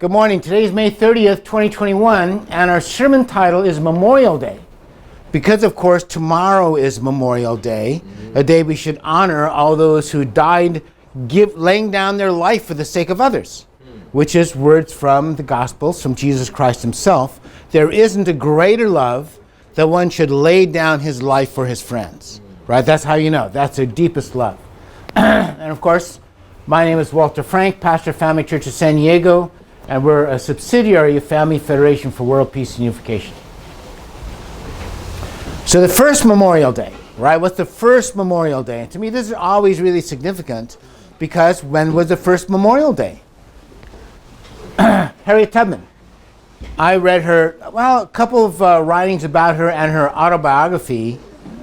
Good morning. Today is May 30th, 2021, and our sermon title is Memorial Day. Because, of course, tomorrow is Memorial Day, a day we should honor all those who died laying down their life for the sake of others, which is words from the Gospels, from Jesus Christ himself. There isn't a greater love that one should lay down his life for his friends, right? That's how you know. That's their deepest love. And, of course, my name is Walter Frank, pastor of Family Church of San Diego, and we're a subsidiary of Family Federation for World Peace and Unification. So the first Memorial Day, right? What's the first Memorial Day? And to me, this is always really significant because when was the first Memorial Day? Harriet Tubman. I read her, a couple of writings about her and her autobiography.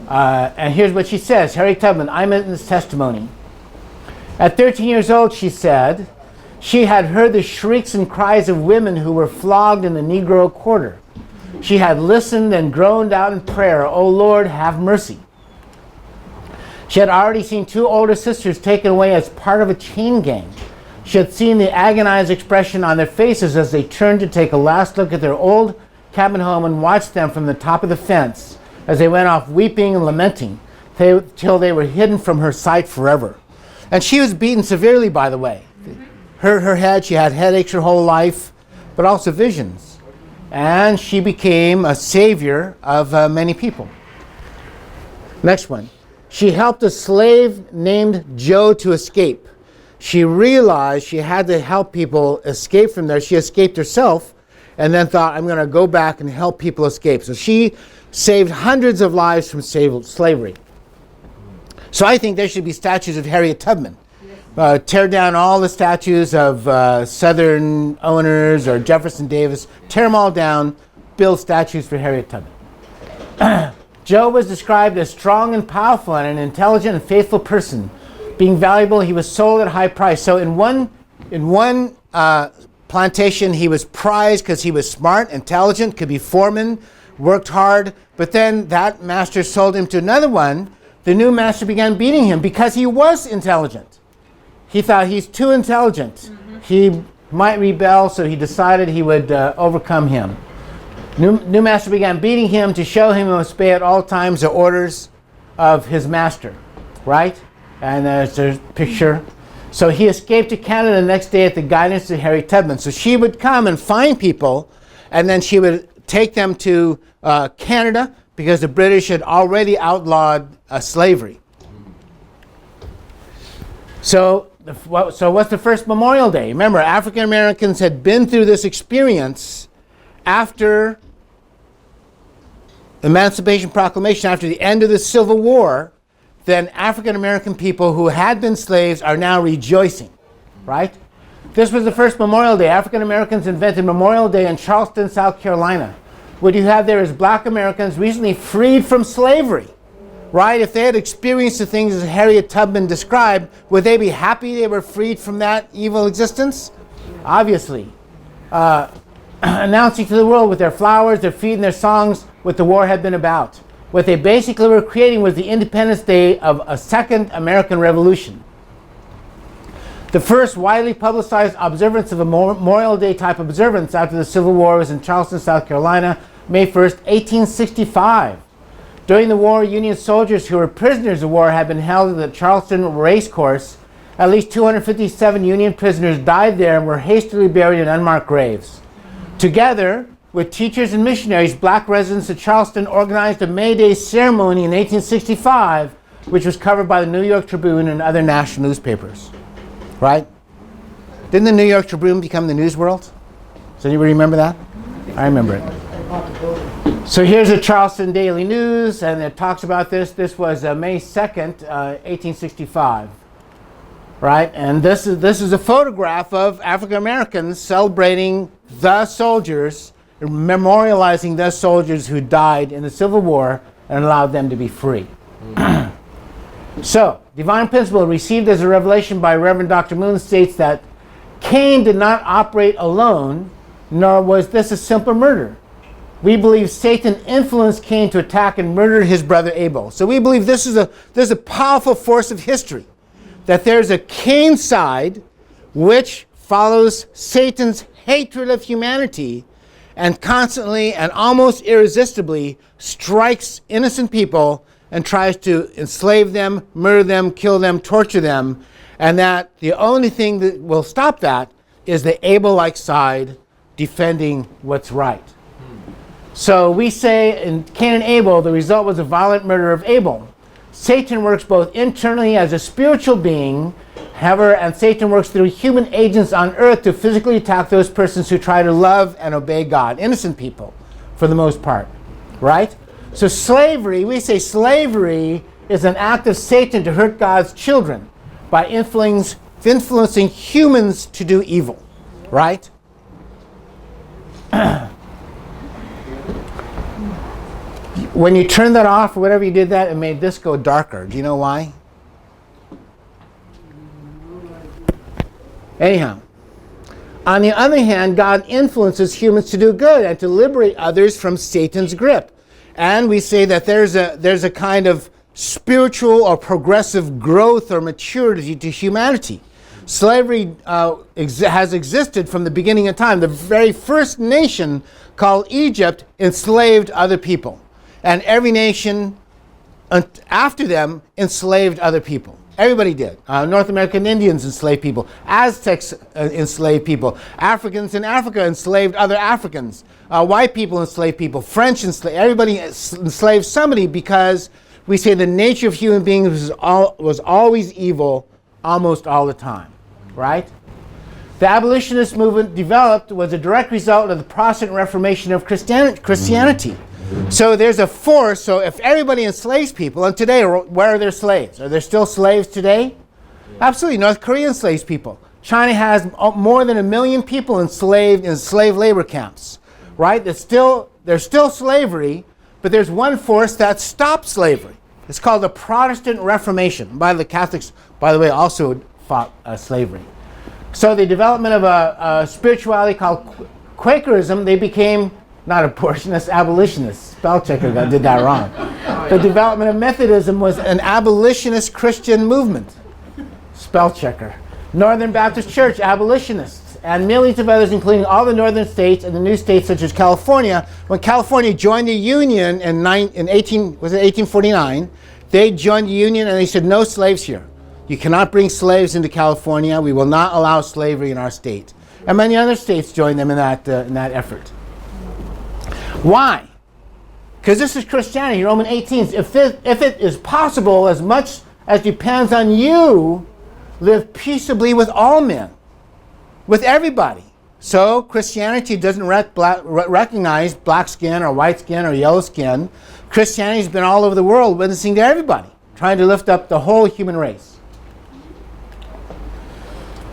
And here's what she says. Harriet Tubman, eyewitness testimony. At 13 years old, she said, she had heard the shrieks and cries of women who were flogged in the Negro quarter. She had listened and groaned out in prayer, "O Lord, have mercy." She had already seen two older sisters taken away as part of a chain gang. She had seen the agonized expression on their faces as they turned to take a last look at their old cabin home and watched them from the top of the fence as they went off weeping and lamenting till they were hidden from her sight forever. And she was beaten severely, by the way. Hurt her head, she had headaches her whole life, but also visions. And she became a savior of many people. Next one. She helped a slave named Joe to escape. She realized she had to help people escape from there. She escaped herself and then thought, I'm going to go back and help people escape. So she saved hundreds of lives from slavery. So I think there should be statues of Harriet Tubman. Tear down all the statues of Southern owners or Jefferson Davis. Tear them all down. Build statues for Harriet Tubman. Joe was described as strong and powerful and an intelligent and faithful person. Being valuable, he was sold at a high price. So in one plantation, he was prized because he was smart, intelligent, could be foreman, worked hard. But then that master sold him to another one. The new master began beating him because he was intelligent. He thought he's too intelligent. He might rebel, so he decided he would overcome him. New master began beating him to show him he must obey at all times the orders of his master, right? And there's a picture. So he escaped to Canada the next day at the guidance of Harriet Tubman. So she would come and find people, and then she would take them to Canada because the British had already outlawed slavery. So what's the first Memorial Day? Remember, African Americans had been through this experience after Emancipation Proclamation, after the end of the Civil War. Then African American people who had been slaves are now rejoicing, right? This was the first Memorial Day. African Americans invented Memorial Day in Charleston, South Carolina. What you have there is black Americans recently freed from slavery. Right? If they had experienced the things as Harriet Tubman described, would they be happy they were freed from that evil existence? Obviously. Announcing to the world with their flowers, their feet, and their songs what the war had been about. What they basically were creating was the Independence Day of a second American Revolution. The first widely publicized observance of a Memorial Day type observance after the Civil War was in Charleston, South Carolina, May 1st, 1865. During the war, Union soldiers who were prisoners of war had been held at the Charleston race course. At least 257 Union prisoners died there and were hastily buried in unmarked graves. Together with teachers and missionaries, black residents of Charleston organized a May Day ceremony in 1865, which was covered by the New York Tribune and other national newspapers. Right? Didn't the New York Tribune become the News World? Does anybody remember that? I remember it. So here's the Charleston Daily News, and it talks about this. This was May 2nd, 1865, right? And this is a photograph of African Americans celebrating the soldiers, memorializing the soldiers who died in the Civil War and allowed them to be free. So, divine principle received as a revelation by Reverend Dr. Moon states that Cain did not operate alone, nor was this a simple murder. We believe Satan influenced Cain to attack and murder his brother Abel. So we believe there's a powerful force of history, that there's a Cain side which follows Satan's hatred of humanity and constantly and almost irresistibly strikes innocent people and tries to enslave them, murder them, kill them, torture them, and that the only thing that will stop that is the Abel-like side defending what's right. So we say in Cain and Abel, the result was a violent murder of Abel. Satan works both internally as a spiritual being, however, and Satan works through human agents on earth to physically attack those persons who try to love and obey God. Innocent people, for the most part, right? So slavery, we say slavery is an act of Satan to hurt God's children by influencing humans to do evil, right? When you turned that off or whatever you did that, it made this go darker. Do you know why? Anyhow, on the other hand, God influences humans to do good and to liberate others from Satan's grip. And we say that there's a kind of spiritual or progressive growth or maturity to humanity. Slavery has existed from the beginning of time. The very first nation, called Egypt, enslaved other people. And every nation after them enslaved other people. Everybody did. North American Indians enslaved people. Aztecs enslaved people. Africans in Africa enslaved other Africans. White people enslaved people. French enslaved. Everybody enslaved somebody because we say the nature of human beings was always evil almost all the time. Right? The abolitionist movement developed was a direct result of the Protestant Reformation of Christianity. So there's a force, so if everybody enslaves people, and today, where are their slaves? Are there still slaves today? Absolutely. North Korea enslaves people. China has more than 1 million people enslaved in slave labor camps, right? There's still slavery, but there's one force that stopped slavery. It's called the Protestant Reformation. The Catholics, by the way, also fought slavery. So the development of a spirituality called Quakerism, they became not abortionists, abolitionists. Spell checker did that wrong. The development of Methodism was an abolitionist Christian movement. Spell checker. Northern Baptist Church, abolitionists, and millions of others, including all the northern states and the new states such as California. When California joined the Union in 1849, they joined the Union and they said, no slaves here. You cannot bring slaves into California. We will not allow slavery in our state. And many other states joined them in that effort. Why? Because this is Christianity, Romans 18. If it is possible, as much as depends on you, live peaceably with all men, with everybody. So Christianity doesn't recognize black skin or white skin or yellow skin. Christianity has been all over the world witnessing to everybody, trying to lift up the whole human race.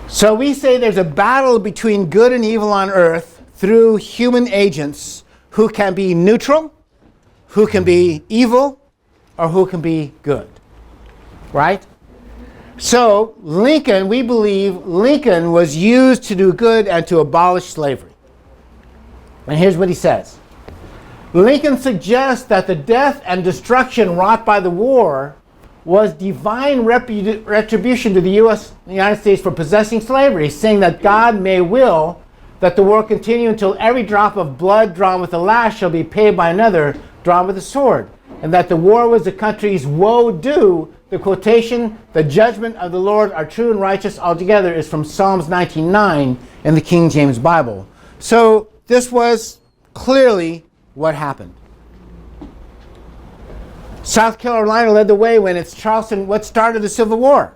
So we say there's a battle between good and evil on earth through human agents who can be neutral, who can be evil, or who can be good. Right? So Lincoln, we believe Lincoln was used to do good and to abolish slavery. And here's what he says. Lincoln suggests that the death and destruction wrought by the war was divine retribution to the United States for possessing slavery, saying that God may will that the war continue until every drop of blood drawn with a lash shall be paid by another drawn with a sword, and that the war was the country's woe due. The quotation, the judgment of the Lord are true and righteous altogether, is from Psalms 19:9 in the King James Bible. So this was clearly what happened. South Carolina led the way when it's Charleston, what started the Civil War.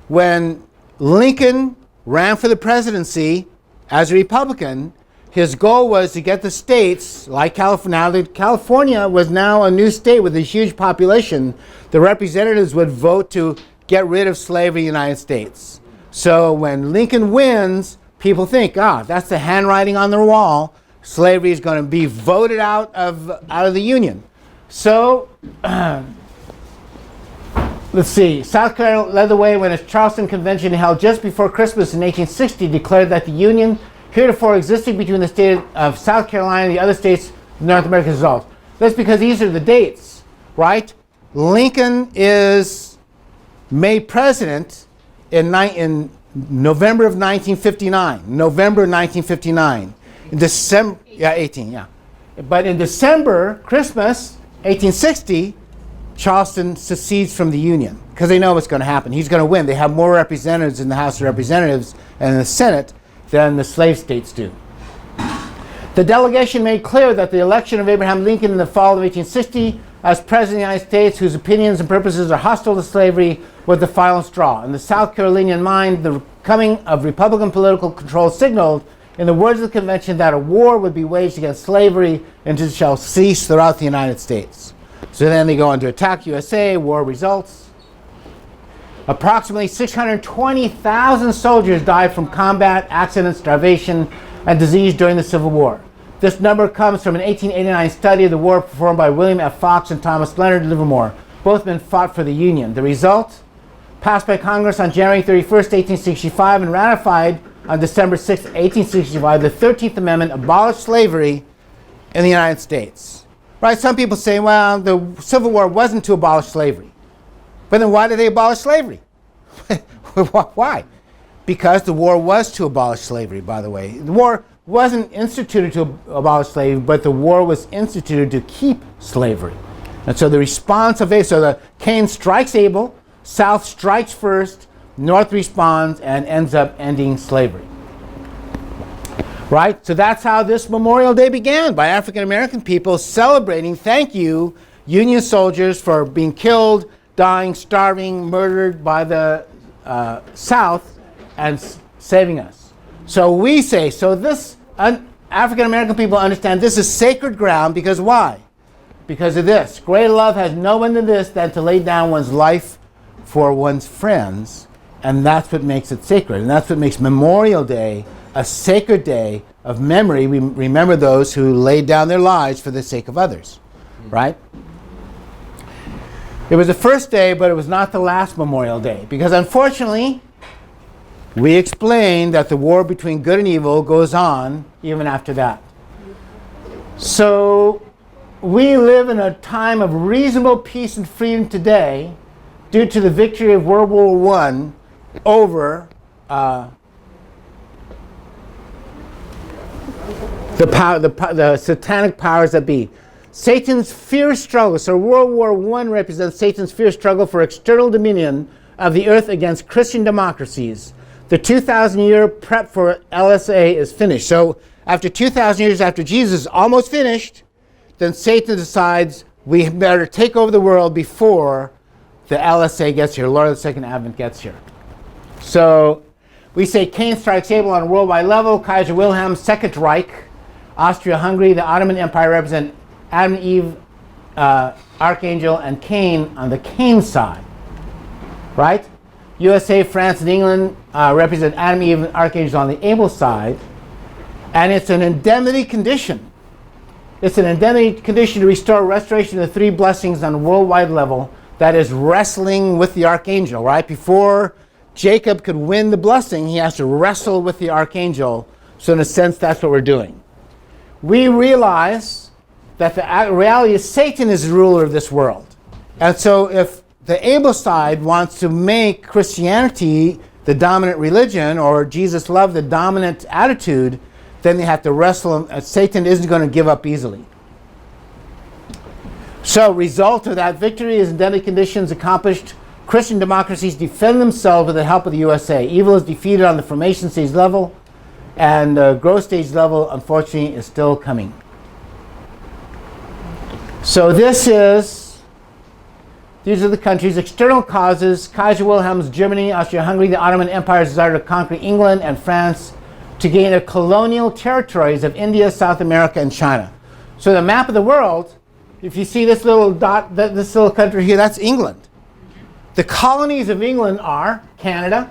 When Lincoln ran for the presidency as a Republican, his goal was to get the states, like California, now that California was now a new state with a huge population, the representatives would vote to get rid of slavery in the United States. So when Lincoln wins, people think, that's the handwriting on the wall. Slavery is going to be voted out of the Union. So, let's see. South Carolina led the way when a Charleston Convention held just before Christmas in 1860 declared that the Union heretofore existing between the state of South Carolina and the other states of North America is dissolved. That's because these are the dates, right? Lincoln is made president in November of 1959. November 1959. In December, 18, yeah. But in December, Christmas, 1860, Charleston secedes from the Union because they know what's going to happen. He's going to win. They have more representatives in the House of Representatives and in the Senate than the slave states do. The delegation made clear that the election of Abraham Lincoln in the fall of 1860 as President of the United States, whose opinions and purposes are hostile to slavery, was the final straw. In the South Carolinian mind, the coming of Republican political control signaled, in the words of the convention, that a war would be waged against slavery and it shall cease throughout the United States. So then they go on to attack USA, war results. Approximately 620,000 soldiers died from combat, accident, starvation, and disease during the Civil War. This number comes from an 1889 study of the war performed by William F. Fox and Thomas Leonard Livermore. Both men fought for the Union. The result? Passed by Congress on January 31st, 1865 and ratified on December 6, 1865, the 13th Amendment abolished slavery in the United States. Right? Some people say, well, the Civil War wasn't to abolish slavery. But then why did they abolish slavery? Why? Because the war was to abolish slavery, by the way. The war wasn't instituted to abolish slavery, but the war was instituted to keep slavery. And so the response of so the Cain strikes Abel, South strikes first, North responds and ends up ending slavery. Right? So that's how this Memorial Day began, by African American people celebrating, thank you, Union soldiers for being killed, dying, starving, murdered by the South and saving us. So we say, so this African American people understand this is sacred ground because why? Because of this. Greater love has no one than this than to lay down one's life for one's friends, and that's what makes it sacred. And that's what makes Memorial Day a sacred day of memory. We remember those who laid down their lives for the sake of others, right? It was the first day, but it was not the last Memorial Day, because unfortunately, we explained that the war between good and evil goes on even after that. So we live in a time of reasonable peace and freedom today due to the victory of World War I over the satanic powers that be. Satan's fierce struggle, so World War I represents Satan's fierce struggle for external dominion of the earth against Christian democracies. The 2,000-year prep for LSA is finished. So after 2,000 years after Jesus is almost finished, then Satan decides we better take over the world before the LSA gets here, Lord of the Second Advent gets here. So we say Cain strikes Abel on a worldwide level, Kaiser Wilhelm's Second Reich, Austria-Hungary, the Ottoman Empire represent Adam and Eve, Archangel, and Cain on the Cain side, right? USA, France, and England represent Adam, Eve, and Archangel on the Abel side, and it's an indemnity condition. It's an indemnity condition to restore restoration of the three blessings on a worldwide level, that is wrestling with the Archangel, right? Before Jacob could win the blessing, he has to wrestle with the Archangel. So in a sense, that's what we're doing. We realize that the reality is Satan is the ruler of this world. And so if the Abel side wants to make Christianity the dominant religion, or Jesus love the dominant attitude, then they have to wrestle him. Satan isn't going to give up easily. So result of that victory is endemic conditions accomplished. Christian democracies defend themselves with the help of the USA. Evil is defeated on the formation stage level, and the growth stage level, unfortunately, is still coming. So these are the countries. External causes: Kaiser Wilhelm's Germany, Austria-Hungary, the Ottoman Empire's desire to conquer England and France to gain the colonial territories of India, South America, and China. So the map of the world, if you see this little dot, this little country here, that's England. The colonies of England are Canada,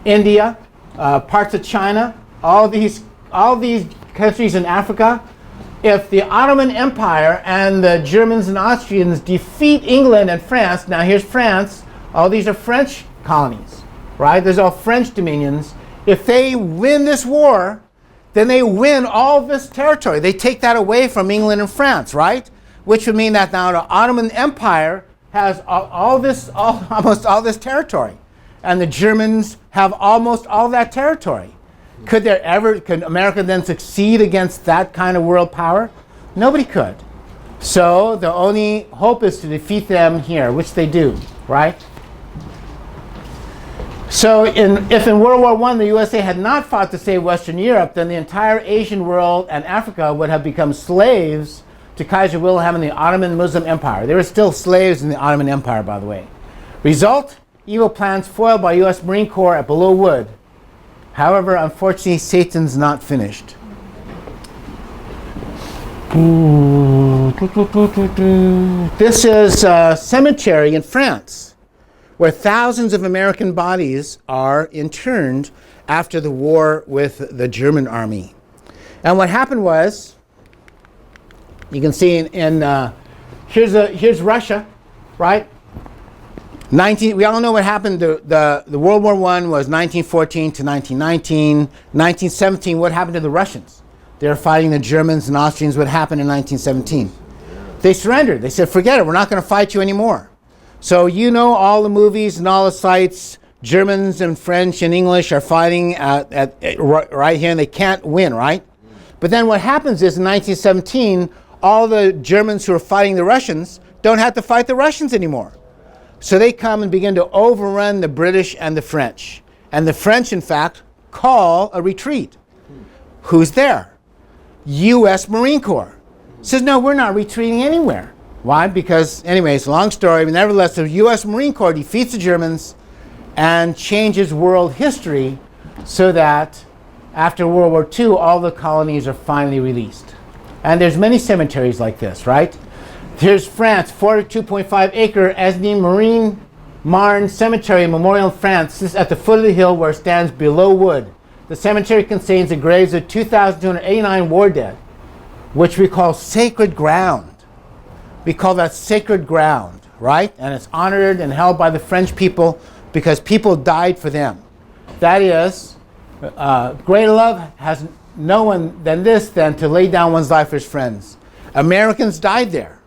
India, parts of China, all these countries in Africa. If the Ottoman Empire and the Germans and Austrians defeat England and France, now here's France, all these are French colonies, right? There's all French dominions. If they win this war, then they win all this territory. They take that away from England and France, right? Which would mean that now the Ottoman Empire has almost all this territory. and the Germans have almost all that territory. Could America then succeed against that kind of world power? Nobody could. So the only hope is to defeat them here, which they do, right? So if in World War I the USA had not fought to save Western Europe, then the entire Asian world and Africa would have become slaves to Kaiser Wilhelm and the Ottoman Muslim Empire. They were still slaves in the Ottoman Empire, by the way. Result, evil plans foiled by US Marine Corps at Belleau Wood. However, unfortunately, Satan's not finished. This is a cemetery in France where thousands of American bodies are interned after the war with the German army. And what happened was, you can see here's Russia, right? We all know what happened. The World War I was 1914 to 1919. 1917, what happened to the Russians? They were fighting the Germans and Austrians. What happened in 1917? They surrendered. They said, forget it, we're not going to fight you anymore. So you know all the movies and all the sites, Germans and French and English are fighting right here, and they can't win, right? But then what happens is in 1917, all the Germans who are fighting the Russians don't have to fight the Russians anymore. So they come and begin to overrun the British and the French. And the French, in fact, call a retreat. Who's there? US Marine Corps. Says, no, we're not retreating anywhere. Why? Because, anyways, long story, but nevertheless, the US Marine Corps defeats the Germans and changes world history so that after World War II, all the colonies are finally released. And there's many cemeteries like this, right? Here's France, 42.5 acre Asnières Marne Cemetery Memorial in France. This is at the foot of the hill where it stands Belleau Wood. The cemetery contains the graves of 2,289 war dead, which we call sacred ground. We call that sacred ground, right? And it's honored and held by the French people because people died for them. That is, greater love has no one than this than to lay down one's life for his friends. Americans died there.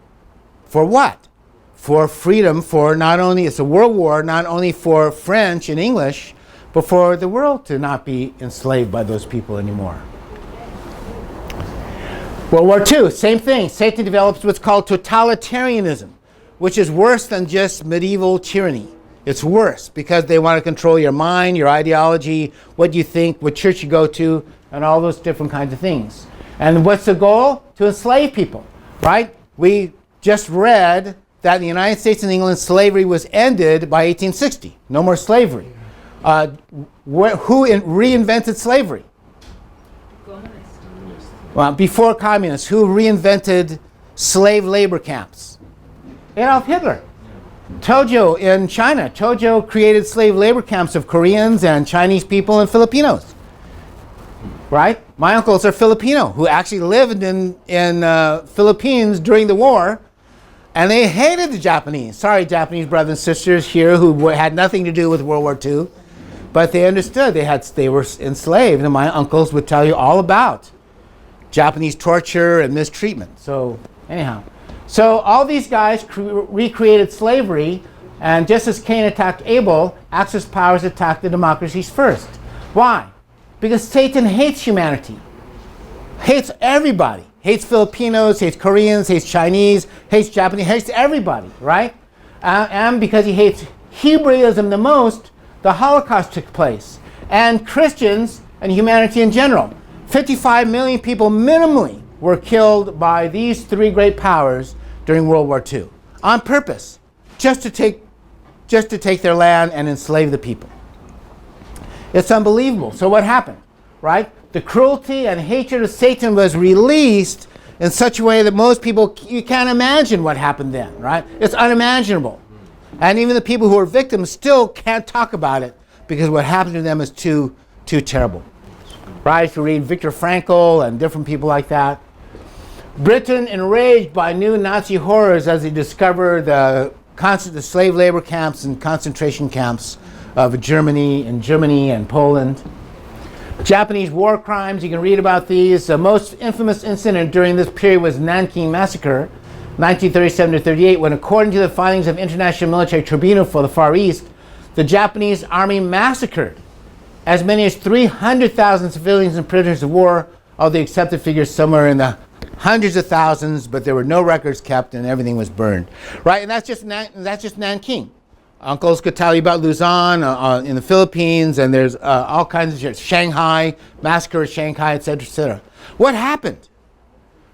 For what? For freedom, for not only, it's a world war, not only for French and English, but for the world to not be enslaved by those people anymore. World War II, same thing. Satan develops what's called totalitarianism, which is worse than just medieval tyranny. It's worse because they want to control your mind, your ideology, what you think, what church you go to, and all those different kinds of things. And what's the goal? To enslave people, right? We just read that in the United States and England, slavery was ended by 1860. No more slavery. Who reinvented slavery? Communists. Well, before communists, who reinvented slave labor camps? Adolf Hitler. Tojo in China. Tojo created slave labor camps of Koreans and Chinese people and Filipinos. Right? My uncles are Filipino who actually lived in Philippines during the war, and they hated the Japanese. Sorry, Japanese brothers and sisters here who had nothing to do with World War II, but they understood they were enslaved, and my uncles would tell you all about Japanese torture and mistreatment. So anyhow, so all these guys recreated slavery, and just as Cain attacked Abel, Axis powers attacked the democracies first. Why? Because Satan hates humanity, hates everybody, hates Filipinos, hates Koreans, hates Chinese, hates Japanese, hates everybody, right? And because he hates Hebraism the most, the Holocaust took place. And Christians and humanity in general. 55 million people minimally were killed by these three great powers during World War II on purpose, just to take their land and enslave the people. It's unbelievable. So what happened, right? The cruelty and hatred of Satan was released in such a way that most people, you can't imagine what happened then, right? It's unimaginable. And even the people who are victims still can't talk about it because what happened to them is too terrible. Right? If you read Viktor Frankl and different people like that. Britain enraged by new Nazi horrors as they discover the slave labor camps and concentration camps of Germany and Poland. Japanese war crimes, you can read about these. The most infamous incident during this period was Nanking Massacre, 1937 to 38, when according to the findings of International Military Tribunal for the Far East, the Japanese army massacred as many as 300,000 civilians and prisoners of war, although the accepted figures somewhere in the hundreds of thousands, but there were no records kept and everything was burned. Right? And that's just Nanking. Uncles could tell you about Luzon in the Philippines, and there's all kinds of shit. Shanghai, massacre of Shanghai, etc., etc. What happened?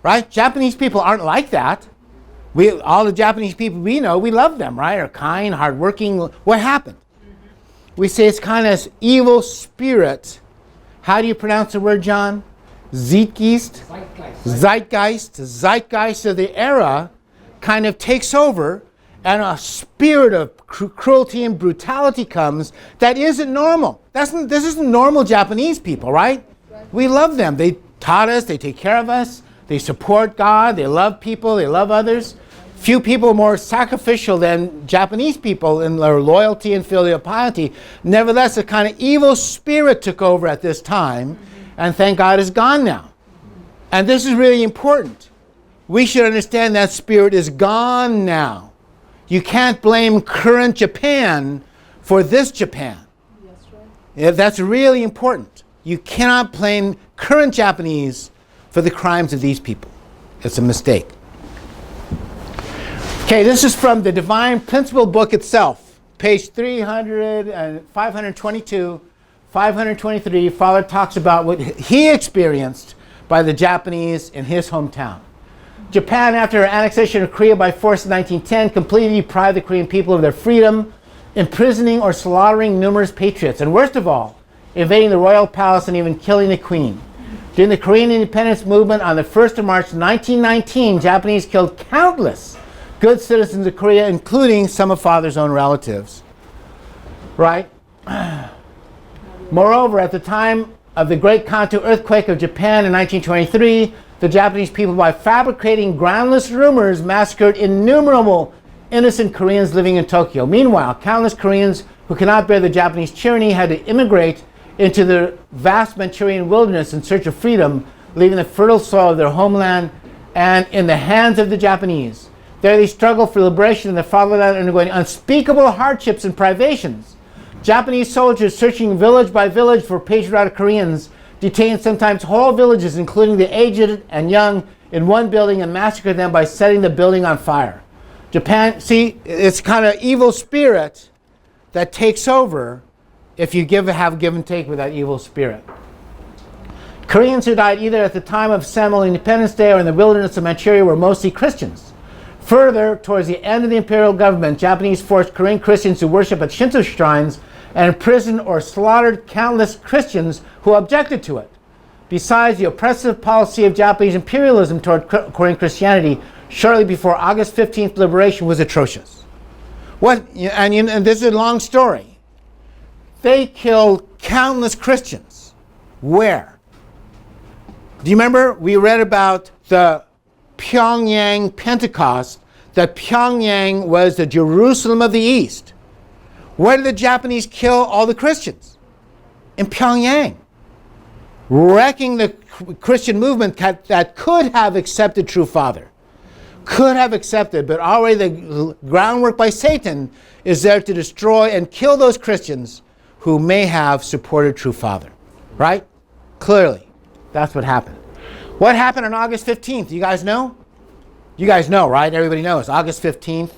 Right? Japanese people aren't like that. All the Japanese people we know, we love them, right? Are kind, hardworking. What happened? We say it's kind of evil spirit. How do you pronounce the word, John? Zeitgeist? Zeitgeist. The zeitgeist of the era kind of takes over, and a spirit of cruelty and brutality comes that isn't normal. This isn't normal Japanese people, right? We love them. They taught us, they take care of us, they support God, they love people, they love others. Few people are more sacrificial than Japanese people in their loyalty and filial piety. Nevertheless, a kind of evil spirit took over at this time, and thank God is gone now. And this is really important. We should understand that spirit is gone now. You can't blame current Japan for this Japan. That's right. Yeah, that's really important. You cannot blame current Japanese for the crimes of these people. It's a mistake. Okay, this is from the Divine Principle book itself, page 300 and 522, 523. Father talks about what he experienced by the Japanese in his hometown. Japan, after her annexation of Korea by force in 1910, completely deprived the Korean people of their freedom, imprisoning or slaughtering numerous patriots, and worst of all, invading the royal palace and even killing the queen. During the Korean independence movement on the 1st of March 1919, Japanese killed countless good citizens of Korea, including some of Father's own relatives. Right? Moreover, at the time of the Great Kanto earthquake of Japan in 1923, the Japanese people, by fabricating groundless rumors, massacred innumerable innocent Koreans living in Tokyo. Meanwhile, countless Koreans who cannot bear the Japanese tyranny had to immigrate into the vast Manchurian wilderness in search of freedom, leaving the fertile soil of their homeland and in the hands of the Japanese. There they struggled for liberation in the fatherland, undergoing unspeakable hardships and privations. Japanese soldiers searching village by village for patriotic Koreans detained sometimes whole villages, including the aged and young, in one building and massacred them by setting the building on fire. Japan, see, it's kind of evil spirit that takes over if you have give and take with that evil spirit. Koreans who died either at the time of Samuel Independence Day or in the wilderness of Manchuria were mostly Christians. Further, towards the end of the imperial government, Japanese forced Korean Christians to worship at Shinto shrines and imprisoned or slaughtered countless Christians who objected to it. Besides, the oppressive policy of Japanese imperialism toward Korean Christianity shortly before August 15th liberation was atrocious. And this is a long story. They killed countless Christians. Where? Do you remember we read about the Pyongyang Pentecost, that Pyongyang was the Jerusalem of the East? Where did the Japanese kill all the Christians? In Pyongyang. Wrecking the Christian movement that could have accepted True Father. Could have accepted, but already the groundwork by Satan is there to destroy and kill those Christians who may have supported True Father. Right? Clearly. That's what happened. What happened on August 15th? You guys know? You guys know, right? Everybody knows. August 15th,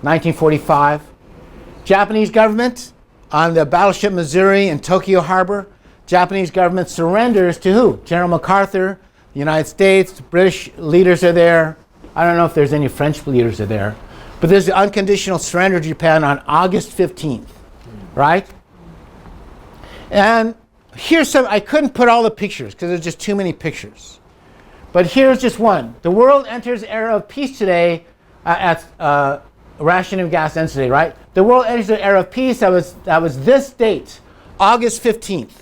1945. Japanese government on the battleship Missouri in Tokyo Harbor. Japanese government surrenders to who? General MacArthur, the United States, British leaders are there. I don't know if there's any French leaders are there. But there's the unconditional surrender to Japan on August 15th, right? And here's some, I couldn't put all the pictures because there's just too many pictures. But here's just one. The world enters the era of peace today rationing of gas ends today, right? The world enters the era of peace. That was this date, August 15th,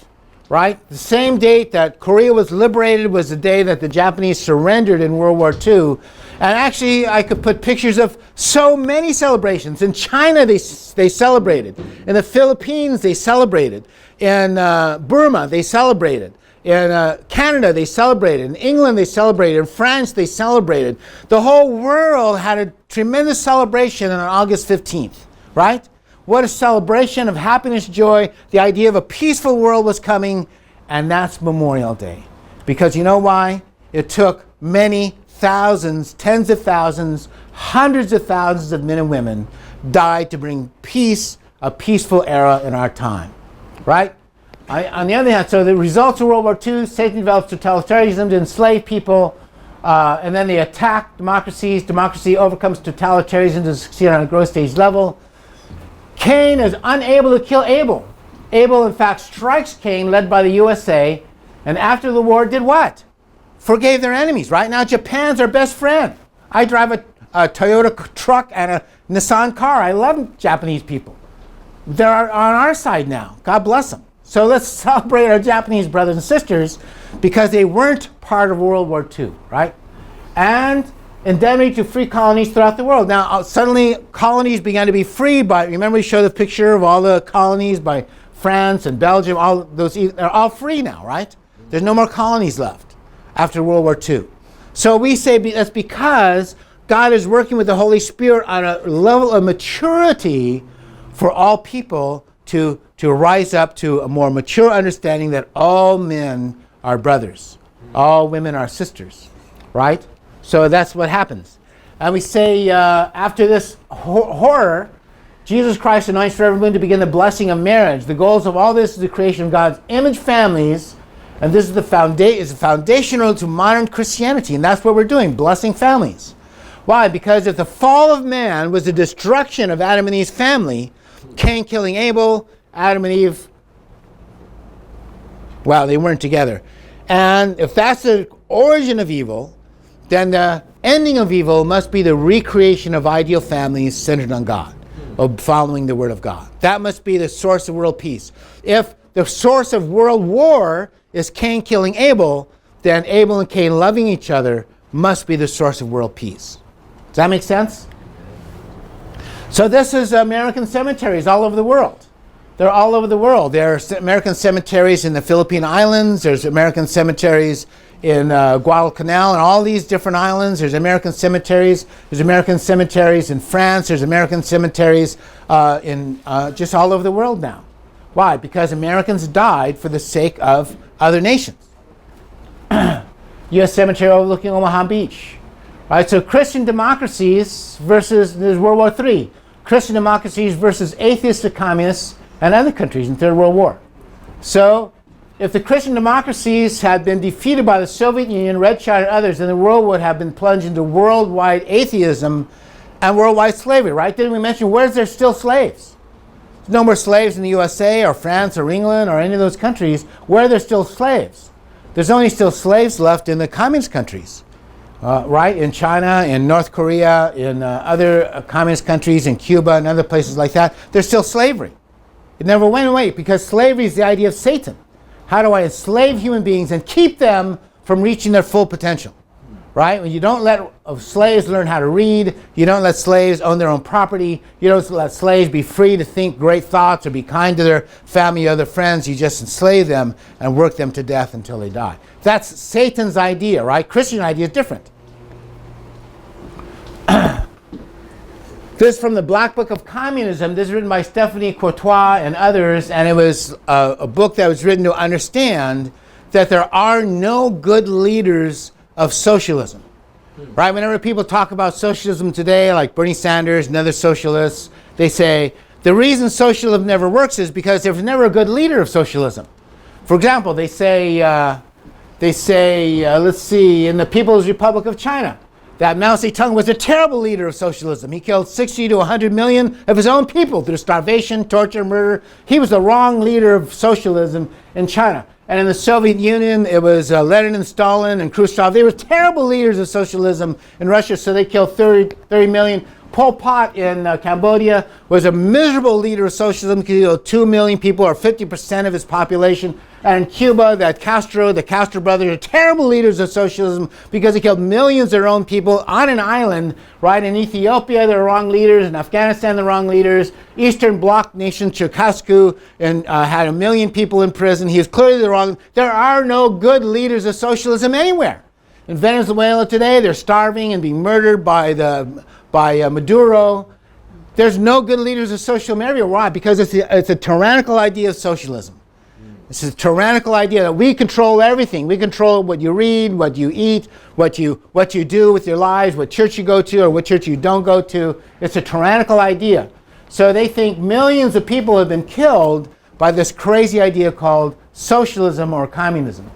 right? The same date that Korea was liberated was the day that the Japanese surrendered in World War II. And actually, I could put pictures of so many celebrations. In China, they celebrated. In the Philippines, they celebrated. In Burma, they celebrated. In Canada, they celebrated. In England, they celebrated. In France, they celebrated. The whole world had a tremendous celebration on August 15th, right? What a celebration of happiness, joy. The idea of a peaceful world was coming, and that's Memorial Day. Because you know why? It took many thousands, tens of thousands, hundreds of thousands of men and women died to bring peace, a peaceful era in our time. Right? On the other hand, so the results of World War II, Satan develops totalitarianism to enslave people, and then they attack democracies. Democracy overcomes totalitarianism to succeed on a growth stage level. Cain is unable to kill Abel. Abel, in fact, strikes Cain, led by the USA, and after the war did what? Forgave their enemies. Right now, Japan's our best friend. I drive a Toyota truck and a Nissan car. I love Japanese people. They're on our side now. God bless them. So let's celebrate our Japanese brothers and sisters because they weren't part of World War II, right? And indemnity to free colonies throughout the world. Now, suddenly colonies began to be free by, remember we showed the picture of all the colonies by France and Belgium, all those, they're all free now, right? There's no more colonies left after World War II. So we say that's because God is working with the Holy Spirit on a level of maturity for all people to rise up to a more mature understanding that all men are brothers, all women are sisters, right? So that's what happens. And we say after this horror, Jesus Christ anoints for everyone to begin the blessing of marriage. The goals of all this is the creation of God's image families, and this is the foundational to modern Christianity, and that's what we're doing, blessing families. Why? Because if the fall of man was the destruction of Adam and Eve's family, Cain killing Abel, Adam and Eve, well, they weren't together. And if that's the origin of evil, then the ending of evil must be the recreation of ideal families centered on God, of following the Word of God. That must be the source of world peace. If the source of world war is Cain killing Abel, then Abel and Cain loving each other must be the source of world peace. Does that make sense? So this is American cemeteries all over the world. They're all over the world. There are American cemeteries in the Philippine Islands. There's American cemeteries in Guadalcanal and all these different islands. There's American cemeteries. There's American cemeteries in France. There's American cemeteries in just all over the world now. Why? Because Americans died for the sake of other nations. U.S. cemetery overlooking Omaha Beach. Right, so Christian democracies versus, there's World War III. Christian democracies versus atheistic communists and other countries in Third World War. So if the Christian democracies had been defeated by the Soviet Union, Red Shot and others, then the world would have been plunged into worldwide atheism and worldwide slavery, right? Didn't we mention where's there still slaves? There's no more slaves in the USA or France or England or any of those countries where there's still slaves. There's only still slaves left in the communist countries. Right, in China, in North Korea, in other communist countries, in Cuba and other places like that, there's still slavery. It never went away because slavery is the idea of Satan. How do I enslave human beings and keep them from reaching their full potential? Right? When you don't let slaves learn how to read, you don't let slaves own their own property, you don't let slaves be free to think great thoughts or be kind to their family or their friends, you just enslave them and work them to death until they die. That's Satan's idea, right? Christian idea is different. This is from the Black Book of Communism. This is written by Stephanie Courtois and others, and it was a book that was written to understand that there are no good leaders of socialism. Right? Whenever people talk about socialism today, like Bernie Sanders and other socialists, they say the reason socialism never works is because there was never a good leader of socialism. For example, they say, let's see, in the People's Republic of China, that Mao Zedong was a terrible leader of socialism. He killed 60 to 100 million of his own people through starvation, torture, murder. He was the wrong leader of socialism in China. And in the Soviet Union, it was Lenin and Stalin and Khrushchev. They were terrible leaders of socialism in Russia, so they killed 30 million. Pol Pot in Cambodia was a miserable leader of socialism because he killed 2 million people, or 50% of his population. And in Cuba, the Castro brothers are terrible leaders of socialism because he killed millions of their own people on an island, right? In Ethiopia, they're wrong leaders. In Afghanistan, the wrong leaders. Eastern Bloc nation, Ceausescu, and had 1 million people in prison. He was clearly the wrong. There are no good leaders of socialism anywhere. In Venezuela today, they're starving and being murdered by Maduro. there's no good leaders of social media. Why? Because it's a tyrannical idea of socialism. It's a tyrannical idea that we control everything. We control what you read, what you eat, what you do with your lives, what church you go to or what church you don't go to. It's a tyrannical idea. So they think millions of people have been killed by this crazy idea called socialism or communism.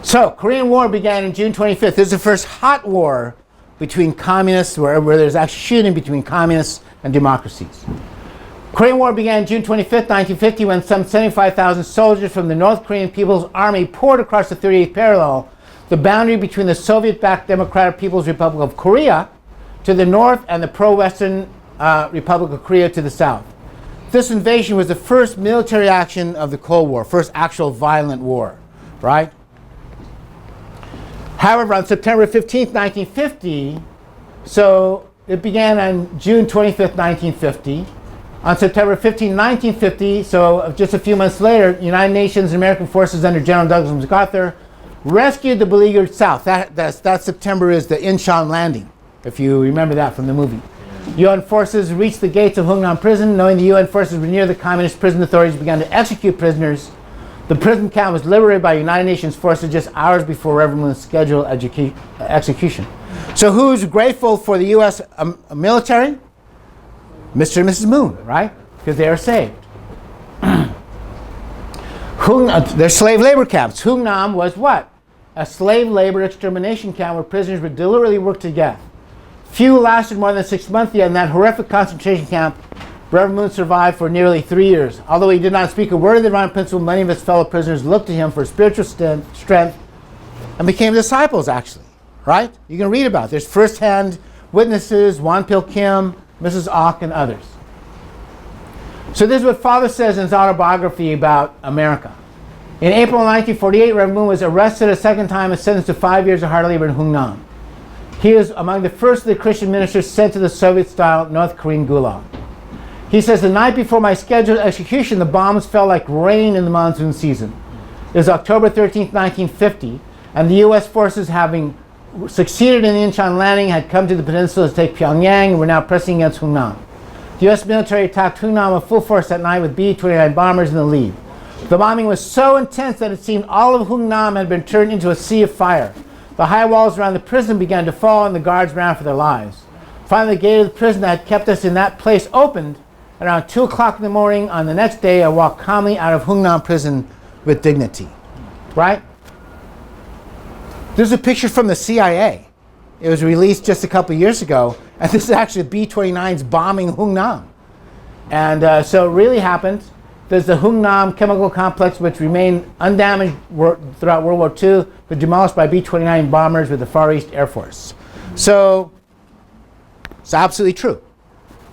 So, Korean War began on June 25th. This is the first hot war between communists, where there's actually shooting between communists and democracies. Korean War began June 25th, 1950, when some 75,000 soldiers from the North Korean People's Army poured across the 38th parallel, the boundary between the Soviet-backed Democratic People's Republic of Korea to the north and the pro-Western Republic of Korea to the south. This invasion was the first military action of the Cold War, first actual violent war, right? However, on September 15th, 1950, so it began on June 25th, 1950. On September 15, 1950, so just a few months later, United Nations and American forces under General Douglas MacArthur rescued the beleaguered South. That September is the Incheon landing, if you remember that from the movie. UN forces reached the gates of Hungnam prison. Knowing the UN forces were near, the communist prison authorities began to execute prisoners. The prison camp was liberated by United Nations forces just hours before Reverend Moon's scheduled execution. So who's grateful for the U.S. Military? Mr. and Mrs. Moon, right? Because they are saved. They're slave labor camps. Hungnam was what? A slave labor extermination camp where prisoners were deliberately worked to death. Few lasted more than 6 months, yet in that horrific concentration camp, Reverend Moon survived for nearly 3 years. Although he did not speak a word of the divine principle, many of his fellow prisoners looked to him for spiritual strength and became disciples, actually, right? You can read about it. There's first-hand witnesses, Wonpil Kim, Mrs. Ock, and others. So this is what Father says in his autobiography about America. In April 1948, Reverend Moon was arrested a second time and sentenced to 5 years of hard labor in Hungnam. He is among the first of the Christian ministers sent to the Soviet-style North Korean gulag. He says, the night before my scheduled execution, the bombs fell like rain in the monsoon season. It was October 13, 1950, and the U.S. forces, having succeeded in the Incheon landing, had come to the peninsula to take Pyongyang and were now pressing against Hungnam. The U.S. military attacked Hungnam with full force that night with B-29 bombers in the lead. The bombing was so intense that it seemed all of Hungnam had been turned into a sea of fire. The high walls around the prison began to fall and the guards ran for their lives. Finally, the gate of the prison that had kept us in that place opened. Around 2 o'clock in the morning on the next day, I walked calmly out of Hungnam prison with dignity. Right? This is a picture from the CIA. It was released just a couple years ago, and this is actually B-29s bombing Hungnam. And so it really happened. There's the Hungnam chemical complex, which remained undamaged throughout World War II, but demolished by B-29 bombers with the Far East Air Force. So it's absolutely true.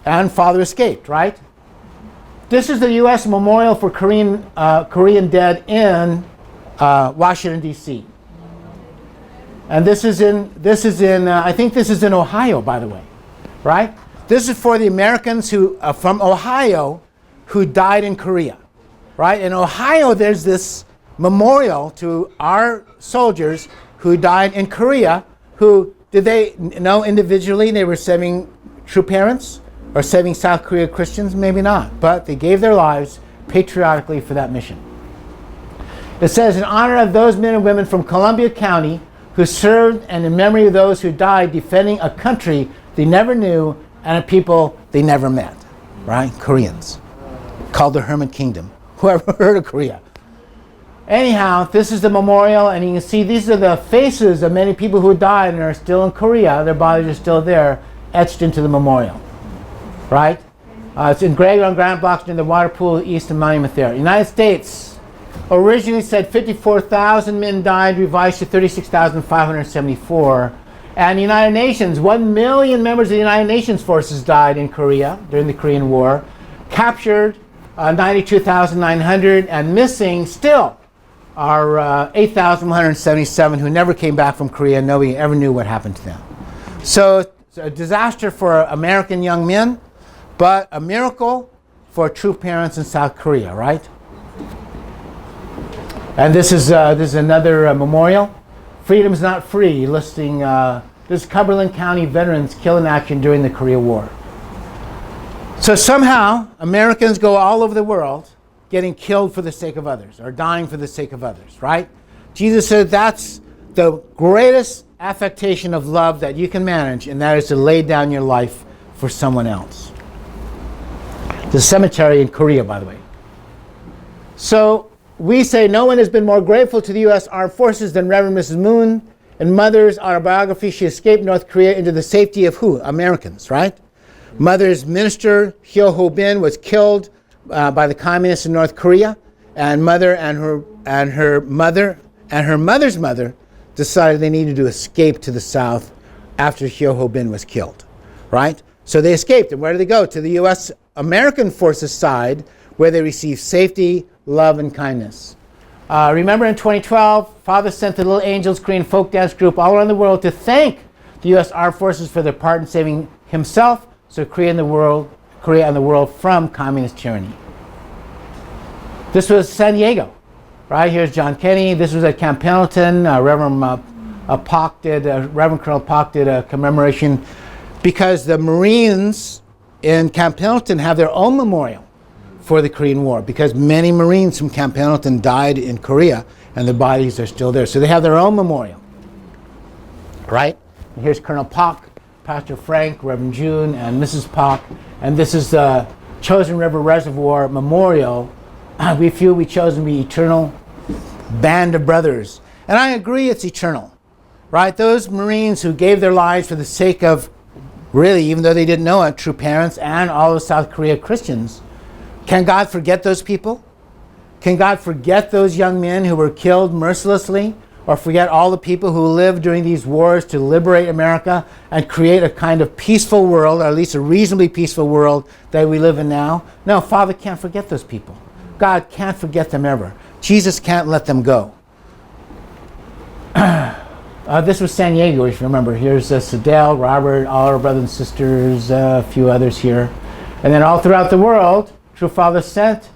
And Father escaped, right? This is the U.S. memorial for Korean dead in Washington, D.C. And this is in I think this is in Ohio, by the way, right? This is for the Americans who from Ohio who died in Korea, right? In Ohio, there's this memorial to our soldiers who died in Korea. Who did they know individually they were saving true parents or saving South Korea Christians? Maybe not, but they gave their lives patriotically for that mission. It says, in honor of those men and women from Columbia County who served and in memory of those who died defending a country they never knew and a people they never met, right? Koreans, called the Hermit Kingdom. Whoever heard of Korea? Anyhow, this is the memorial, and you can see these are the faces of many people who died and are still in Korea. Their bodies are still there, etched into the memorial, right? It's engraved on granite blocks near the water pool east of Monument there. United States originally said 54,000 men died, revised to 36,574. And the United Nations, 1 million members of the United Nations forces died in Korea during the Korean War, captured 92,900, and missing still are 8,177 who never came back from Korea. Nobody ever knew what happened to them. So it's a disaster for American young men, but a miracle for true parents in South Korea, right? And this is another memorial. Freedom's Not Free, listing this Cumberland County veterans killed in action during the Korea War. So somehow, Americans go all over the world getting killed for the sake of others or dying for the sake of others, right? Jesus said that's the greatest affectation of love that you can manage, and that is to lay down your life for someone else. The cemetery in Korea, by the way. So we say no one has been more grateful to the U.S. Armed Forces than Reverend Mrs. Moon. In Mother's autobiography, she escaped North Korea into the safety of who? Americans, right? Mother's minister, Hyo Ho-bin, was killed by the communists in North Korea, and Mother and her mother's mother decided they needed to escape to the South after Hyo Ho-bin was killed, right? So they escaped, and where did they go? To the U.S. American forces side, where they received safety, love, and kindness. Remember in 2012, Father sent the Little Angels Korean folk dance group all around the world to thank the U.S. Armed Forces for their part in saving himself, so Korea and the world from communist tyranny. This was San Diego, right? Here's John Kenny. This was at Camp Pendleton. Reverend Colonel Park did a commemoration because the Marines in Camp Pendleton have their own memorial for the Korean War, because many Marines from Camp Pendleton died in Korea and their bodies are still there. So they have their own memorial, right? And here's Colonel Park, Pastor Frank, Reverend June, and Mrs. Park. And this is the Chosen River Reservoir Memorial. We feel we chosen to be eternal band of brothers. And I agree it's eternal, right? Those Marines who gave their lives for the sake of, really, even though they didn't know it, true parents and all of South Korea Christians. Can God forget those people? Can God forget those young men who were killed mercilessly? Or forget all the people who lived during these wars to liberate America and create a kind of peaceful world, or at least a reasonably peaceful world that we live in now? No, Father can't forget those people. God can't forget them ever. Jesus can't let them go. This was San Diego, if you remember. Here's Sadell, Robert, all our brothers and sisters, a few others here. And then all throughout the world, True Father sent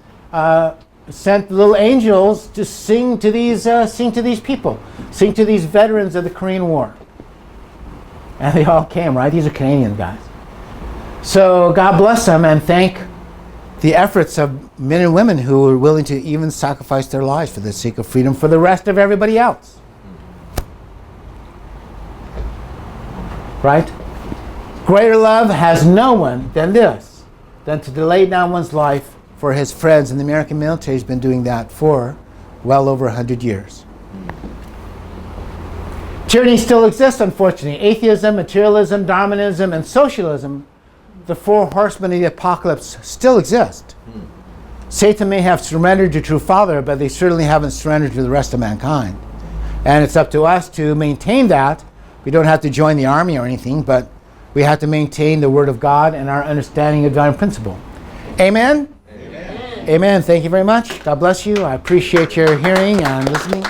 little angels to sing to these people, sing to these veterans of the Korean War. And they all came, right? These are Canadian guys. So God bless them, and thank the efforts of men and women who were willing to even sacrifice their lives for the sake of freedom for the rest of everybody else. Right? Greater love has no one than this, than to lay down one's life for his friends. And the American military has been doing that for well over 100 years. Tyranny still exists, unfortunately. Atheism, materialism, Darwinism, and socialism, the four horsemen of the apocalypse, still exist. Satan may have surrendered to True Father, but they certainly haven't surrendered to the rest of mankind. And it's up to us to maintain that. We don't have to join the army or anything, but we have to maintain the Word of God and our understanding of divine principle. Amen? Amen. Amen. Thank you very much. God bless you. I appreciate your hearing and listening.